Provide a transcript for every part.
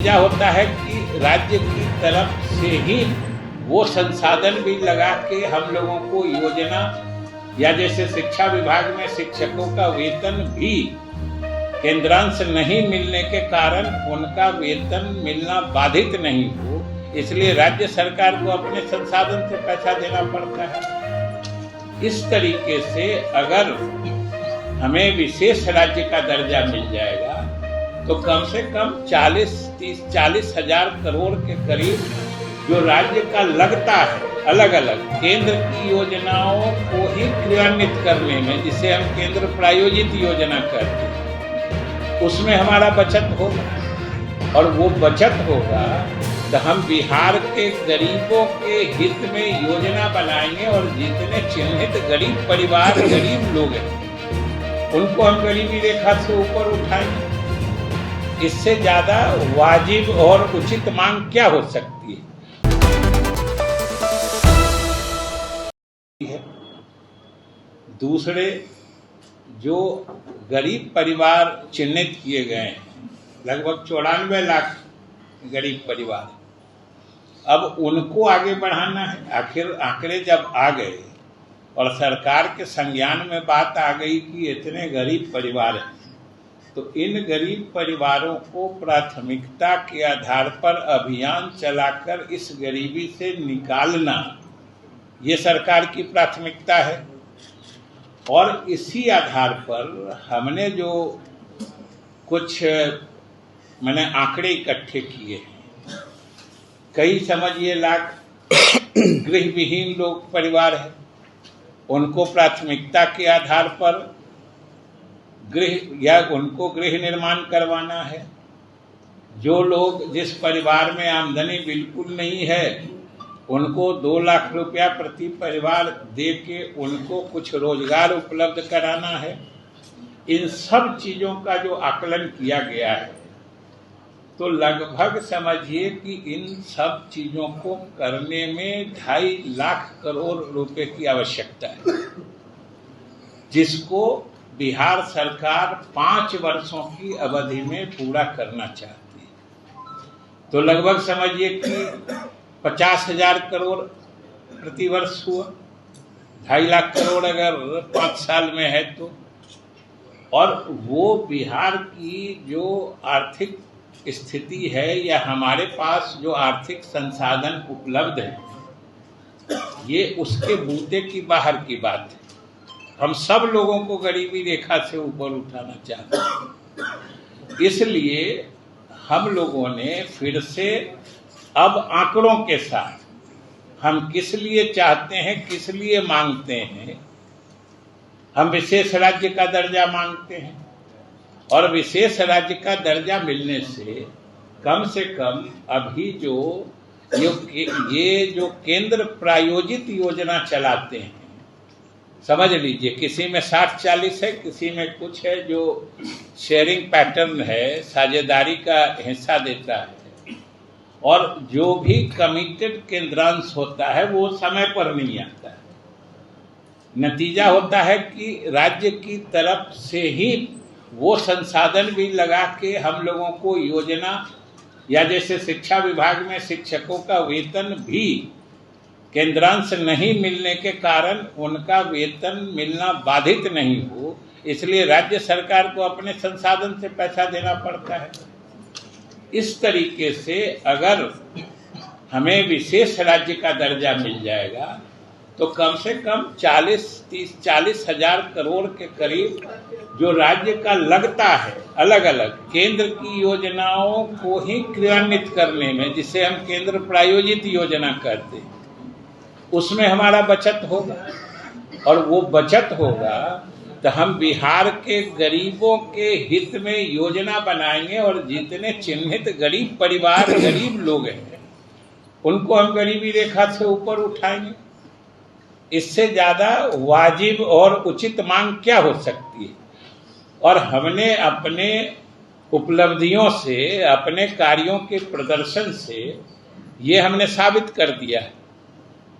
क्या होता है कि राज्य की तरफ से ही वो संसाधन भी लगा के हम लोगों को योजना या जैसे शिक्षा विभाग में शिक्षकों का वेतन भी केंद्रांश नहीं मिलने के कारण उनका वेतन मिलना बाधित नहीं हो, इसलिए राज्य सरकार को अपने संसाधन से पैसा देना पड़ता है। इस तरीके से अगर हमें विशेष राज्य का दर्जा मिल जाएगा तो कम से कम 40 हजार करोड़ के करीब जो राज्य का लगता है अलग अलग केंद्र की योजनाओं को ही क्रियान्वित करने में, जिसे हम केंद्र प्रायोजित योजना कहते हैं, उसमें हमारा बचत होगा। और वो बचत होगा तो हम बिहार के गरीबों के हित में योजना बनाएंगे और जितने चिन्हित गरीब परिवार गरीब लोग हैं उनको हम गरीबी रेखा से ऊपर उठाएंगे। इससे ज्यादा वाजिब और उचित मांग क्या हो सकती है। दूसरे जो गरीब परिवार चिन्हित किए गए हैं, लगभग 94 लाख गरीब परिवार, अब उनको आगे बढ़ाना है। आखिर आंकड़े जब आ गए और सरकार के संज्ञान में बात आ गई कि इतने गरीब परिवार हैं, तो इन गरीब परिवारों को प्राथमिकता के आधार पर अभियान चलाकर इस गरीबी से निकालना, ये सरकार की प्राथमिकता है। और इसी आधार पर हमने जो कुछ आंकड़े इकट्ठे किए हैं, कई समझिए लाख गृह विहीन लोग परिवार है, उनको प्राथमिकता के आधार पर उनको गृह निर्माण करवाना है। जो लोग जिस परिवार में आमदनी बिल्कुल नहीं है उनको 2 लाख रुपया प्रति परिवार दे के उनको कुछ रोजगार उपलब्ध कराना है। इन सब चीजों का जो आकलन किया गया है, तो लगभग समझिए कि इन सब चीजों को करने में 2.5 लाख करोड़ रुपए की आवश्यकता है, जिसको बिहार सरकार 5 वर्षों की अवधि में पूरा करना चाहती है। तो लगभग समझिए कि 50,000 करोड़ प्रति वर्ष हुआ, 2.5 लाख करोड़ अगर 5 साल में है तो। और वो बिहार की जो आर्थिक स्थिति है या हमारे पास जो आर्थिक संसाधन उपलब्ध है, ये उसके बूते की बाहर की बात है। हम सब लोगों को गरीबी रेखा से ऊपर उठाना चाहते हैं। इसलिए हम लोगों ने फिर से अब आंकड़ों के साथ हम किस लिए चाहते हैं, किस लिए मांगते हैं, हम विशेष राज्य का दर्जा मांगते हैं। और विशेष राज्य का दर्जा मिलने से कम अभी ये जो केंद्र प्रायोजित योजना चलाते हैं, समझ लीजिए किसी में 60-40 है, किसी में कुछ है जो शेयरिंग पैटर्न है, साझेदारी का हिस्सा देता है, और जो भी कमिटेड केंद्रांश होता है वो समय पर नहीं आता है। नतीजा होता है कि राज्य की तरफ से ही वो संसाधन भी लगा के हम लोगों को योजना या जैसे शिक्षा विभाग में शिक्षकों का वेतन भी केंद्रांश नहीं मिलने के कारण उनका वेतन मिलना बाधित नहीं हो, इसलिए राज्य सरकार को अपने संसाधन से पैसा देना पड़ता है। इस तरीके से अगर हमें विशेष राज्य का दर्जा मिल जाएगा तो कम से कम 40 हजार करोड़ के करीब जो राज्य का लगता है अलग अलग केंद्र की योजनाओं को ही क्रियान्वित करने में, जिसे हम केंद्र प्रायोजित योजना कहते हैं, उसमें हमारा बचत होगा। और वो बचत होगा तो हम बिहार के गरीबों के हित में योजना बनाएंगे और जितने चिन्हित गरीब परिवार गरीब लोग हैं उनको हम गरीबी रेखा से ऊपर उठाएंगे। इससे ज्यादा वाजिब और उचित मांग क्या हो सकती है। और हमने अपने उपलब्धियों से, अपने कार्यों के प्रदर्शन से ये हमने साबित कर दिया है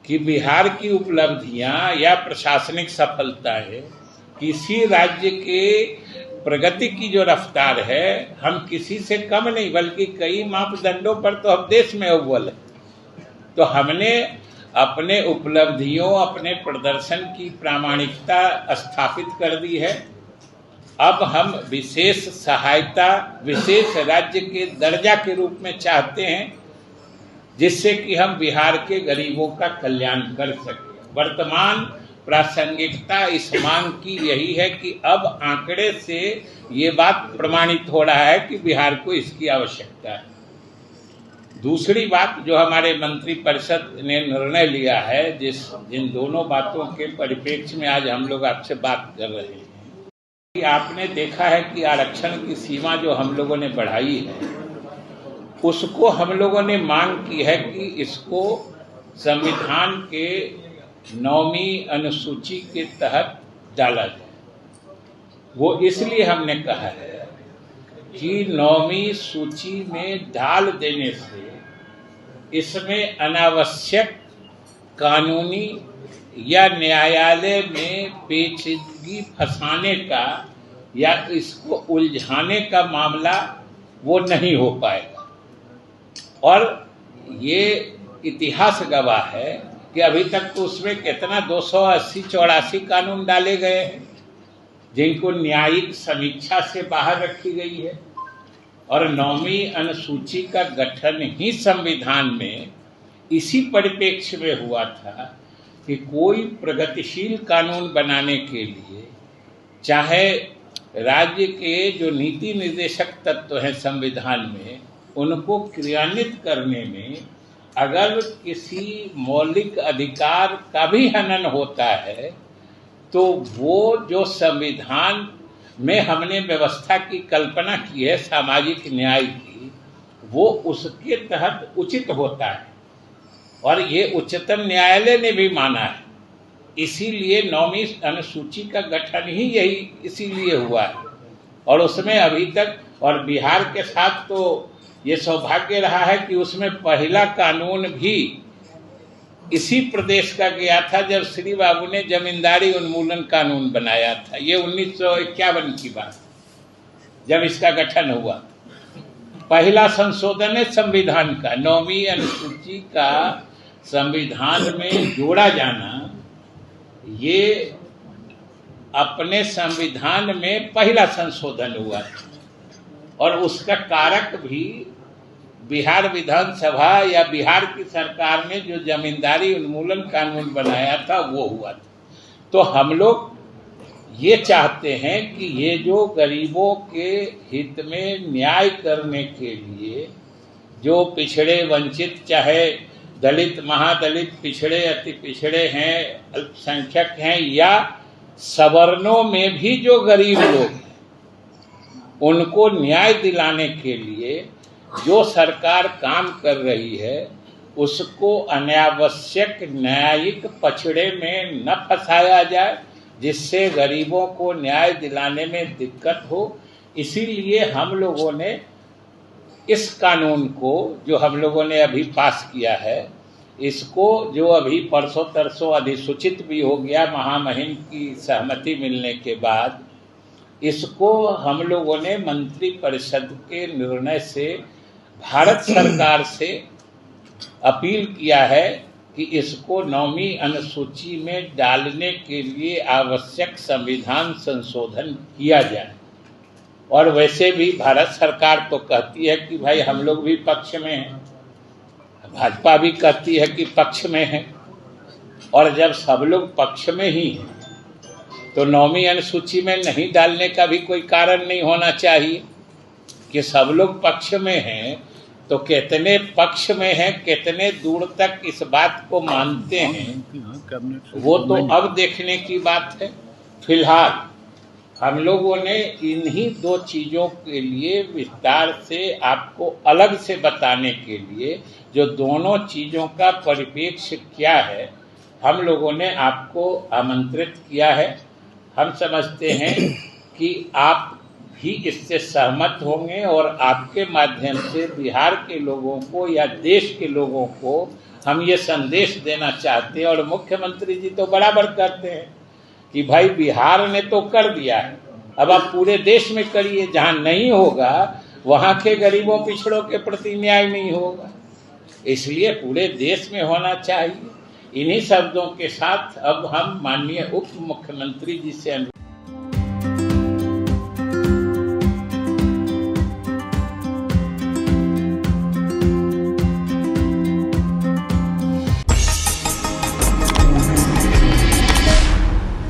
कि बिहार की उपलब्धियां या प्रशासनिक सफलताएं किसी राज्य के प्रगति की जो रफ्तार है, हम किसी से कम नहीं बल्कि कई मापदंडों पर तो हम देश में अव्वल है। तो हमने अपने उपलब्धियों, अपने प्रदर्शन की प्रामाणिकता स्थापित कर दी है। अब हम विशेष सहायता, विशेष राज्य के दर्जा के रूप में चाहते हैं, जिससे कि हम बिहार के गरीबों का कल्याण कर सकें। वर्तमान प्रासंगिकता इस मांग की यही है कि अब आंकड़े से ये बात प्रमाणित हो रहा है कि बिहार को इसकी आवश्यकता है। दूसरी बात जो हमारे मंत्रिपरिषद ने निर्णय लिया है, जिन दोनों बातों के परिप्रेक्ष्य में आज हम लोग आपसे बात कर रहे हैं, कि आपने देखा है कि आरक्षण की सीमा जो हम लोगों ने बढ़ाई है, उसको हम लोगों ने मांग की है कि इसको संविधान के 9वीं अनुसूची के तहत डाला जाए। वो इसलिए हमने कहा है कि 9वीं सूची में डाल देने से इसमें अनावश्यक कानूनी या न्यायालय में पेचीदगी फंसाने का या इसको उलझाने का मामला वो नहीं हो पाएगा। और ये इतिहास गवाह है कि अभी तक तो उसमें कितना 280-84 कानून डाले गए हैं, जिनको न्यायिक समीक्षा से बाहर रखी गई है। और 9वीं अनुसूची का गठन ही संविधान में इसी परिप्रेक्ष्य में हुआ था कि कोई प्रगतिशील कानून बनाने के लिए, चाहे राज्य के जो नीति निर्देशक तत्व हैं संविधान में, उनको क्रियान्वित करने में अगर किसी मौलिक अधिकार का भी हनन होता है, तो वो जो संविधान में हमने व्यवस्था की कल्पना की है सामाजिक न्याय की, वो उसके तहत उचित होता है। और ये उच्चतम न्यायालय ने भी माना है। इसीलिए 9वीं अनुसूची का गठन ही यही इसीलिए हुआ है। और उसमें अभी तक, और बिहार के साथ तो ये सौभाग्य रहा है कि उसमें पहला कानून भी इसी प्रदेश का गया था जब श्री बाबू ने जमींदारी उन्मूलन कानून बनाया था। ये 1951 की बात, जब इसका गठन हुआ। पहला संशोधन है संविधान का, 9वीं अनुसूची का संविधान में जोड़ा जाना, ये अपने संविधान में पहला संशोधन हुआ था। और उसका कारक भी बिहार विधानसभा या बिहार की सरकार ने जो जमींदारी उन्मूलन कानून बनाया था वो हुआ था। तो हम लोग ये चाहते हैं कि ये जो गरीबों के हित में न्याय करने के लिए जो पिछड़े वंचित, चाहे दलित, महादलित, पिछड़े, अति पिछड़े हैं, अल्पसंख्यक हैं, या सवर्णों में भी जो गरीब लोग हैं, उनको न्याय दिलाने के लिए जो सरकार काम कर रही है, उसको अनावश्यक न्यायिक पछड़े में न फंसाया जाए, जिससे गरीबों को न्याय दिलाने में दिक्कत हो। इसीलिए हम लोगों ने इस कानून को, जो हम लोगों ने अभी पास किया है, इसको जो अभी परसों तरसों अधिसूचित भी हो गया महामहिम की सहमति मिलने के बाद, इसको हम लोगों ने मंत्रिपरिषद के निर्णय से भारत सरकार से अपील किया है कि इसको 9वीं अनुसूची में डालने के लिए आवश्यक संविधान संशोधन किया जाए। और वैसे भी भारत सरकार तो कहती है कि भाई हम लोग भी पक्ष में हैं, भाजपा भी कहती है कि पक्ष में है। और जब सब लोग पक्ष में ही हैं, तो 9वीं अनुसूची में नहीं डालने का भी कोई कारण नहीं होना चाहिए। कि सब लोग पक्ष में हैं, तो कितने पक्ष में हैं, कितने दूर तक इस बात को मानते हैं, वो तो अब देखने की बात है। फिलहाल हम लोगों ने इन्हीं दो चीज़ों के लिए विस्तार से आपको अलग से बताने के लिए, जो दोनों चीज़ों का परिप्रेक्ष्य क्या है, हम लोगों ने आपको आमंत्रित किया है। हम समझते हैं कि आप भी इससे सहमत होंगे और आपके माध्यम से बिहार के लोगों को या देश के लोगों को हम ये संदेश देना चाहते हैं। और मुख्यमंत्री जी तो बराबर करते हैं कि भाई बिहार ने तो कर दिया है, अब आप पूरे देश में करिए, जहां नहीं होगा वहां के गरीबों पिछड़ों के प्रति न्याय नहीं होगा। इसलिए पूरे देश में होना चाहिए। इन्हीं शब्दों के साथ अब हम माननीय उप मुख्यमंत्री जी से